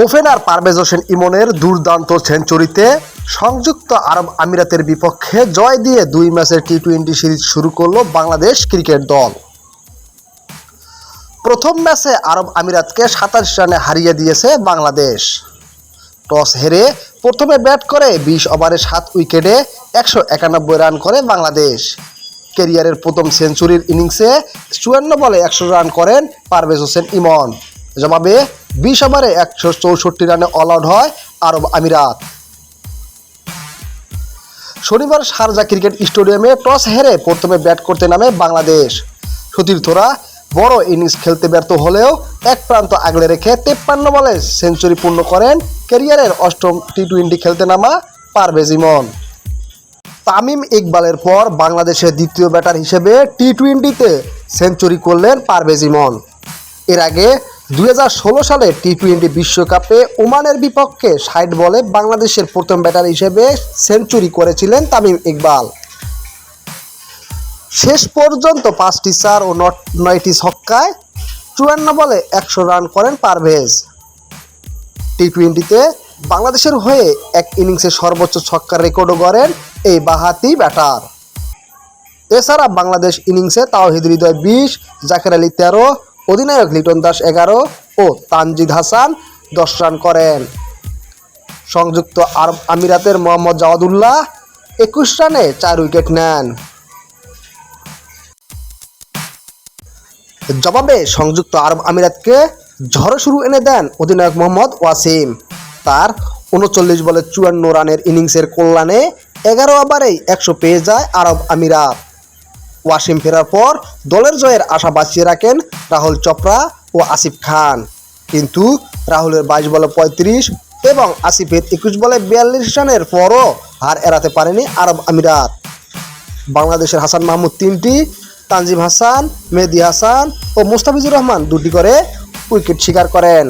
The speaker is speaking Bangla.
ওপেনার পারভেজ হোসেন ইমনের দুর্দান্ত সেঞ্চুরিতে সংযুক্ত আরব আমিরাতের বিপক্ষে জয় দিয়ে 2 ম্যাচের টি-20 সিরিজ শুরু করল বাংলাদেশ ক্রিকেট দল। প্রথম ম্যাচে আরব আমিরাতকে 27 রানে হারিয়ে দিয়েছে বাংলাদেশ। টস হেরে প্রথমে ব্যাট করে 20 ওভারে 7 উইকেটে 191 রান করে বাংলাদেশ। ক্যারিয়ারের প্রথম সেঞ্চুরির ইনিংসে 54 বলে 100 রান করেন পারভেজ হোসেন ইমন। জবাবে 20 ওভারে 164 রানে অল আউট হয় আরব আমিরাত। শনিবার শারজা ক্রিকেট স্টেডিয়ামে টস হেরে প্রথমে ব্যাট করতে নামে বাংলাদেশ। সতীর্থরা বড় ইনিংস খেলতে ব্যর্থ হলেও এক প্রান্ত আগলে রেখে 53 বলে সেঞ্চুরি পূর্ণ করেন ক্যারিয়ারের 8ম টি-20 খেলতে নামা পারভেজ ইমন। তামিম ইকবালের পর বাংলাদেশের দ্বিতীয় ব্যাটার হিসেবে টি-20তে সেঞ্চুরি করলেন পারভেজ ইমন। এর আগে 2016 সালে টি-20 বিশ্বকাপে ওমানের বিপক্ষে 60 বলে বাংলাদেশের প্রথম ব্যাটার হিসেবে সেঞ্চুরি করেছিলেন তামিম ইকবাল। শেষ পর্যন্ত 5টি 4 ও 9টি ছক্কায় 54 বলে 100 রান করেন পারভেজ। টি-20তে বাংলাদেশের হয়ে এক ইনিংসে সর্বোচ্চ ছক্কার রেকর্ডও গড়েন এই বাঁহাতি ব্যাটার। এছাড়া বাংলাদেশ ইনিংসে তাওহিদ হৃদয় 20, জাকের আলী 13, অধিনায়ক লিটন দাস 11 ও তানজিদ হাসান 10 রান করেন। সংযুক্ত আরব আমিরাতের মোহাম্মদ জাওয়াদুল্লাহ 21 রানে 4 উইকেট নেন। জবাবে সংযুক্ত আরব আমিরাতকে ঝড়ো শুরু এনে দেন অধিনায়ক মোহাম্মদ ওয়াসিম। তার 39 বলে 54 রানের ইনিংসের কল্যাণে 11 ওভারেই 100 পেয়ে যায় আরব আমিরাত। ওয়াসিম ফেরার পর দলের জয়ের আশা বাঁচিয়ে রাখেন রাহুল চোপড়া ও আসিফ খান, কিন্তু রাহুলের 22 বলে 35 এবং আসিফের 21 বলে 42 রানের পরও হার এড়াতে পারেনি আরব আমিরাত। বাংলাদেশের হাসান মাহমুদ 3টি, তানজিম হাসান, মেহেদী হাসান ও মুস্তাফিজুর রহমান 2টি করে উইকেট শিকার করেন।